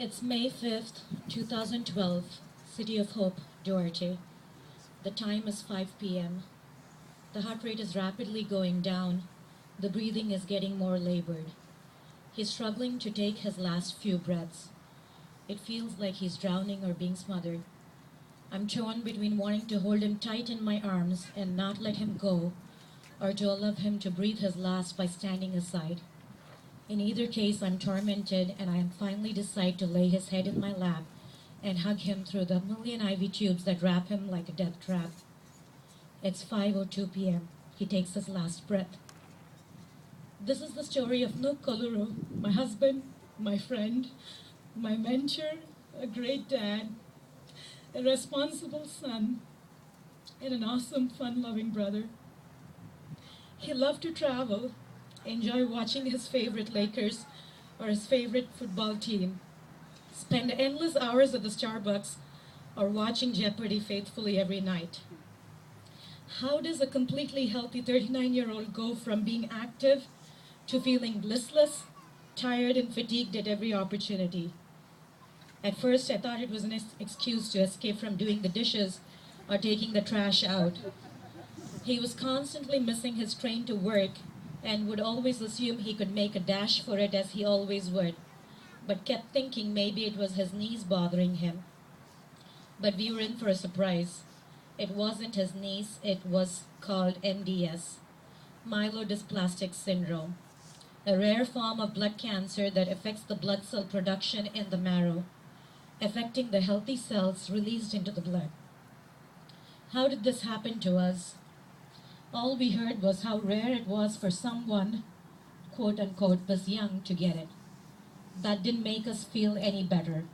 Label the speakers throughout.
Speaker 1: It's May 5th, 2012, City of Hope, Duarte. The time is 5 p.m. The heart rate is rapidly going down. The breathing is getting more labored. He's struggling to take his last few breaths. It feels like he's drowning or being smothered. I'm torn between wanting to hold him tight in my arms and not let him go, or to allow him to breathe his last by standing aside. In either case, I'm tormented, and I finally decide to lay his head in my lap and hug him through the million IV tubes that wrap him like a death trap. It's 5:02 p.m. He takes his last breath. This is the story of Nook Kolluru, my husband, my friend, my mentor, a great dad, a responsible son, and an awesome, fun-loving brother. He loved to travel, enjoy watching his favorite Lakers or his favorite football team, spend endless hours at the Starbucks or watching Jeopardy faithfully every night. How does a completely healthy 39-year-old go from being active to feeling listless, tired, and fatigued at every opportunity? At first, I thought it was an excuse to escape from doing the dishes or taking the trash out. He was constantly missing his train to work and would always assume he could make a dash for it as he always would, but kept thinking maybe it was his knees bothering him. But we were in for a surprise. It wasn't his knees, it was called MDS, myelodysplastic syndrome, a rare form of blood cancer that affects the blood cell production in the marrow, affecting the healthy cells released into the blood. How did this happen to us? All we heard was how rare it was for someone, quote unquote, this young to get it. That didn't make us feel any better.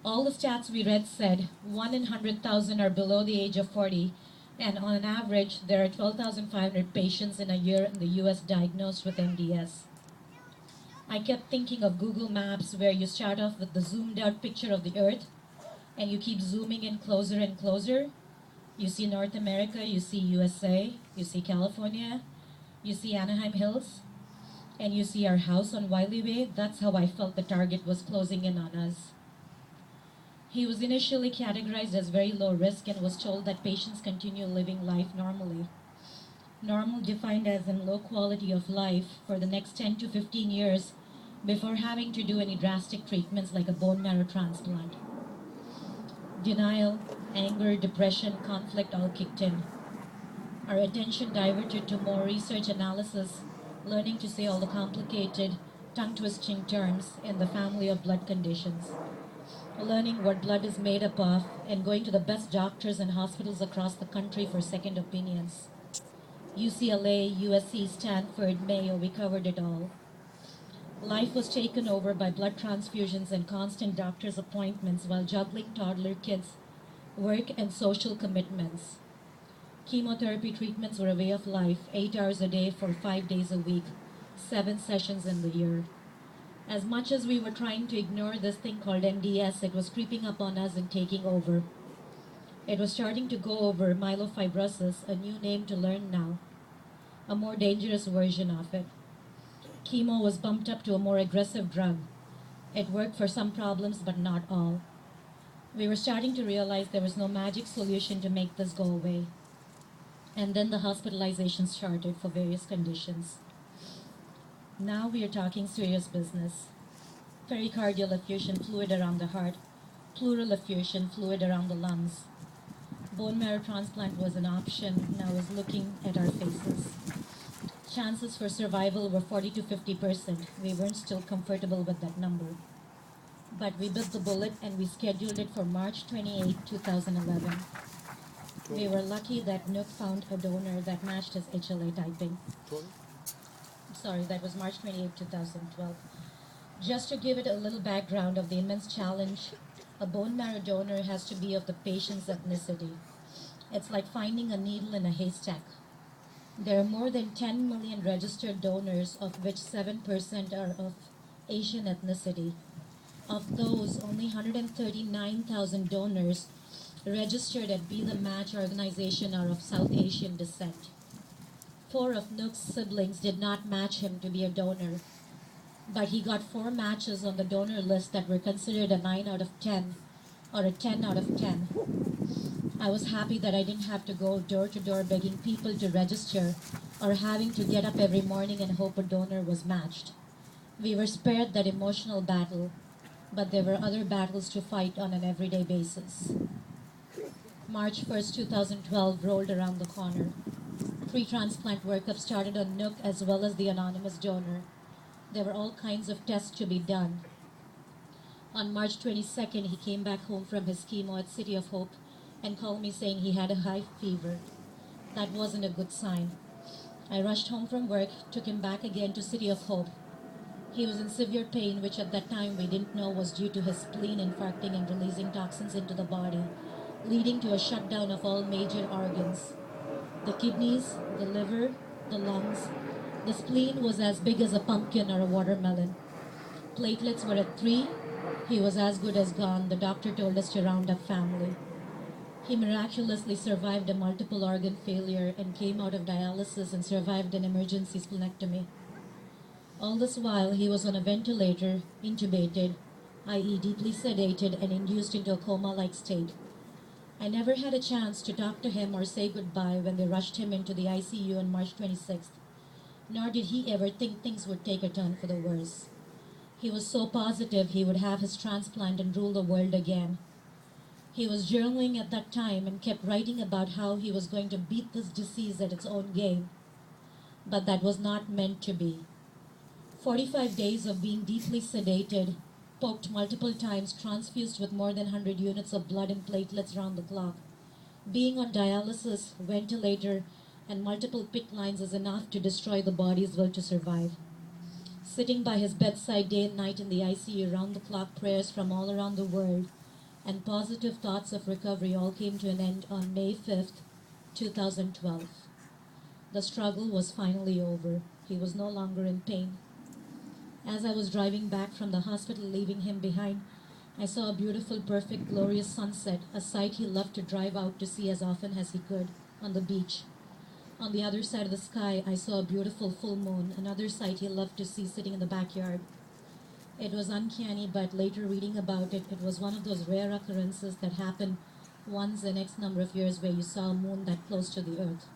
Speaker 1: All the stats we read said 1 in 100,000 are below the age of 40, and on an average, there are 12,500 patients in a year in the US diagnosed with MDS. I kept thinking of Google Maps, where you start off with the zoomed out picture of the Earth, and you keep zooming in closer and closer. You see North America, you see USA, you see California, you see Anaheim Hills, and you see our house on Wiley Way. That's how I felt the target was closing in on us. He was initially categorized as very low risk and was told that patients continue living life normally. Normal defined as in low quality of life for the next 10 to 15 years before having to do any drastic treatments like a bone marrow transplant. Denial, anger, depression, conflict all kicked in. Our attention diverted to more research analysis, learning to say all the complicated, tongue-twisting terms in the family of blood conditions, learning what blood is made up of, and going to the best doctors and hospitals across the country for second opinions. UCLA, USC, Stanford, Mayo, we covered it all. Life was taken over by blood transfusions and constant doctor's appointments while juggling toddler kids, work, and social commitments. Chemotherapy treatments were a way of life, 8 hours a day for 5 days a week, 7 sessions in the year. As much as we were trying to ignore this thing called MDS, it was creeping up on us and taking over. It was starting to go over myelofibrosis, a new name to learn now, a more dangerous version of it. Chemo was bumped up to a more aggressive drug. It worked for some problems, but not all. We were starting to realize there was no magic solution to make this go away. And then the hospitalizations started for various conditions. Now we are talking serious business. Pericardial effusion, fluid around the heart. Pleural effusion, fluid around the lungs. Bone marrow transplant was an option. Now is looking at our faces. Chances for survival were 40 to 50%. We weren't still comfortable with that number. But we bit the bullet and we scheduled it for March 28, 2011. We were lucky that Nook found a donor that matched his HLA typing. Sorry, that was March 28, 2012. Just to give it a little background of the immense challenge, a bone marrow donor has to be of the patient's ethnicity. It's like finding a needle in a haystack. There are more than 10 million registered donors, of which 7% are of Asian ethnicity. Of those, only 139,000 donors registered at Be the Match organization are of South Asian descent. 4 of Nook's siblings did not match him to be a donor. but he got 4 matches on the donor list that were considered a 9 out of 10 or a 10 out of 10. I was happy that I didn't have to go door to door begging people to register or having to get up every morning and hope a donor was matched. We were spared that emotional battle, but there were other battles to fight on an everyday basis. March 1st, 2012 rolled around the corner. Pre-transplant workup started on Nook as well as the anonymous donor. There were all kinds of tests to be done. On March 22nd, he came back home from his chemo at City of Hope and called me saying he had a high fever. That wasn't a good sign. I rushed home from work, took him back again to City of Hope. He was in severe pain, which at that time we didn't know was due to his spleen infarcting and releasing toxins into the body, leading to a shutdown of all major organs. The kidneys, the liver, the lungs. The spleen was as big as a pumpkin or a watermelon. Platelets were at 3. He was as good as gone. The doctor told us to round up family. He miraculously survived a multiple organ failure and came out of dialysis and survived an emergency splenectomy. All this while, he was on a ventilator, intubated, i.e., deeply sedated and induced into a coma-like state. I never had a chance to talk to him or say goodbye when they rushed him into the ICU on March 26th, nor did he ever think things would take a turn for the worse. He was so positive he would have his transplant and rule the world again. He was journaling at that time and kept writing about how he was going to beat this disease at its own game. But that was not meant to be. 45 days of being deeply sedated, poked multiple times, transfused with more than 100 units of blood and platelets round the clock. Being on dialysis, ventilator, and multiple PICC lines is enough to destroy the body's will to survive. Sitting by his bedside day and night in the ICU, round-the-clock prayers from all around the world, and positive thoughts of recovery all came to an end on May 5th, 2012. The struggle was finally over. He was no longer in pain. As I was driving back from the hospital, leaving him behind, I saw a beautiful, perfect, glorious sunset, a sight he loved to drive out to see as often as he could, on the beach. On the other side of the sky, I saw a beautiful full moon, another sight he loved to see sitting in the backyard. It was uncanny, but later reading about it, it was one of those rare occurrences that happen once in X number of years where you saw a moon that close to the earth.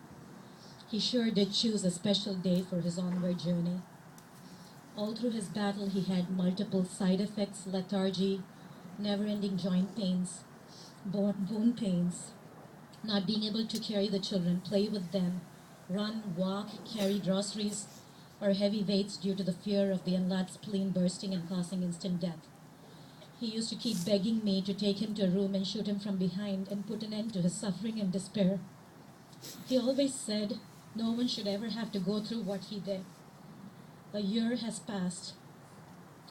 Speaker 1: He sure did choose a special day for his onward journey. All through his battle, he had multiple side effects, lethargy, never-ending joint pains, bone pains, not being able to carry the children, play with them, run, walk, carry groceries, or heavy weights due to the fear of the enlarged spleen bursting and causing instant death. He used to keep begging me to take him to a room and shoot him from behind and put an end to his suffering and despair. He always said no one should ever have to go through what he did. A year has passed.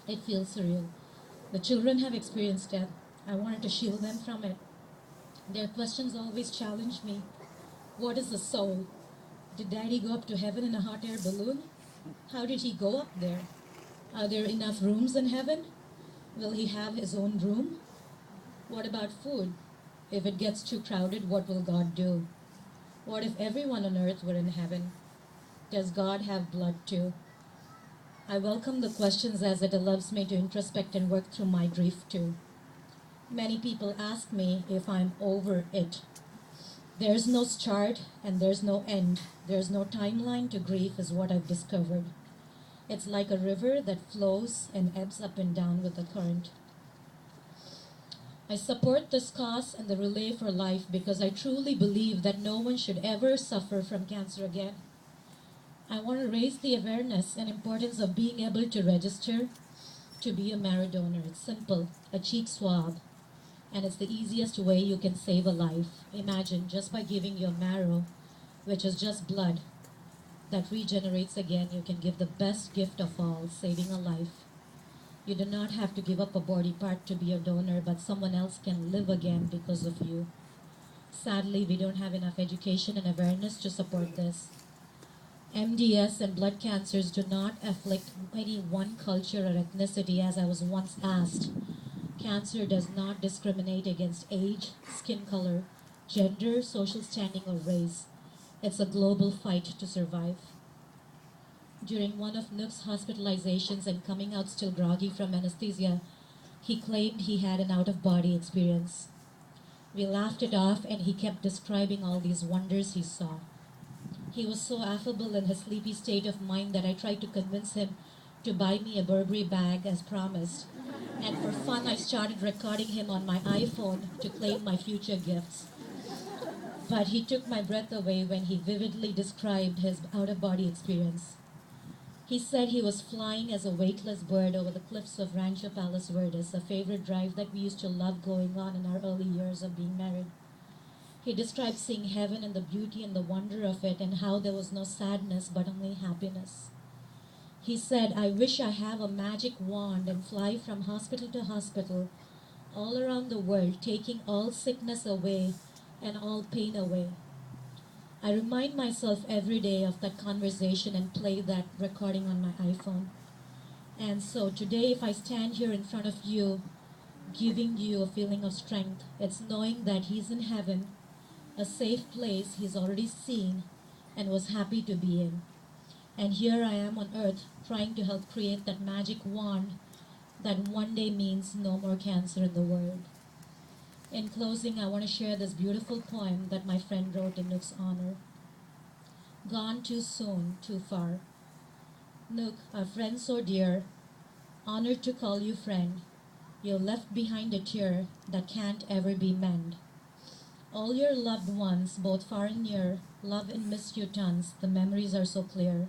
Speaker 1: It feels surreal. The children have experienced death. I wanted to shield them from it. Their questions always challenged me. What is a soul? Did Daddy go up to heaven in a hot air balloon? How did he go up there? Are there enough rooms in heaven? Will he have his own room? What about food? If it gets too crowded, what will God do? What if everyone on earth were in heaven? Does God have blood too? I welcome the questions as it allows me to introspect and work through my grief too. Many people ask me if I'm over it. There's no start and there's no end. There's no timeline to grief is what I've discovered. It's like a river that flows and ebbs up and down with the current. I support this cause and the Relay for Life because I truly believe that no one should ever suffer from cancer again. I want to raise the awareness and importance of being able to register to be a marrow donor. It's simple, a cheek swab, and it's the easiest way you can save a life. Imagine just by giving your marrow, which is just blood, that regenerates again, you can give the best gift of all, saving a life. You do not have to give up a body part to be a donor, but someone else can live again because of you. Sadly, we don't have enough education and awareness to support this. MDS and blood cancers do not afflict any one culture or ethnicity, as I was once asked. Cancer does not discriminate against age, skin color, gender, social standing, or race. It's a global fight to survive. During one of Nook's hospitalizations and coming out still groggy from anesthesia, he claimed he had an out of body experience. We laughed it off, and he kept describing all these wonders he saw. He was so affable in his sleepy state of mind that I tried to convince him to buy me a Burberry bag as promised. And for fun, I started recording him on my iPhone to claim my future gifts. But he took my breath away when he vividly described his out of body experience. He said he was flying as a weightless bird over the cliffs of Rancho Palos Verdes, a favorite drive that we used to love going on in our early years of being married. He described seeing heaven and the beauty and the wonder of it, and how there was no sadness but only happiness. He said, I wish I have a magic wand and fly from hospital to hospital all around the world, taking all sickness away and all pain away. I remind myself every day of that conversation and play that recording on my iPhone. And so today, if I stand here in front of you, giving you a feeling of strength, it's knowing that He's in heaven, a safe place He's already seen and was happy to be in. And here I am on earth trying to help create that magic wand that one day means no more cancer in the world. In closing, I want to share this beautiful poem that my friend wrote in Nook's honor. Gone too soon, too far. Nook, our friend so dear, honored to call you friend. You left behind a tear that can't ever be mend. All your loved ones, both far and near, love and miss you tons. The memories are so clear.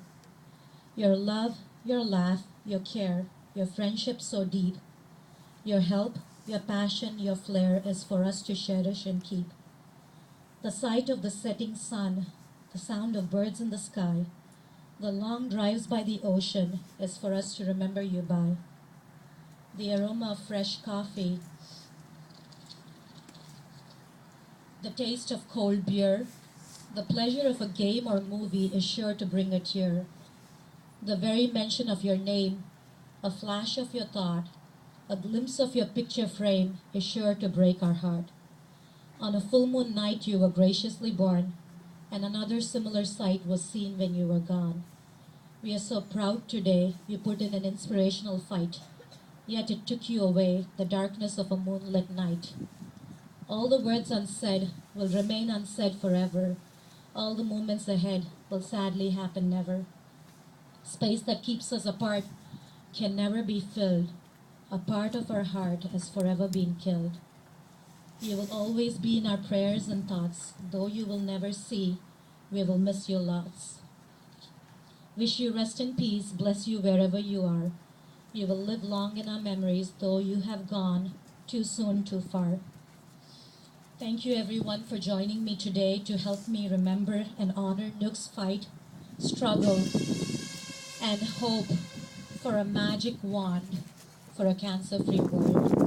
Speaker 1: Your love, your laugh, your care, your friendship so deep. Your help, your passion, your flair is for us to cherish and keep. The sight of the setting sun, the sound of birds in the sky, the long drives by the ocean is for us to remember you by. The aroma of fresh coffee, the taste of cold beer, the pleasure of a game or movie is sure to bring a tear. The very mention of your name, a flash of your thought, a glimpse of your picture frame is sure to break our heart. On a full moon night you were graciously born, and another similar sight was seen when you were gone. We are so proud today you put in an inspirational fight, yet it took you away, the darkness of a moonlit night. All the words unsaid will remain unsaid forever. All the moments ahead will sadly happen never. Space that keeps us apart can never be filled. A part of our heart has forever been killed. You will always be in our prayers and thoughts, though you will never see, we will miss you lots. Wish you rest in peace, bless you wherever you are. You will live long in our memories, though you have gone too soon, too far. Thank you everyone for joining me today to help me remember and honor Nook's fight, struggle, and hope for a magic wand for a cancer-free world.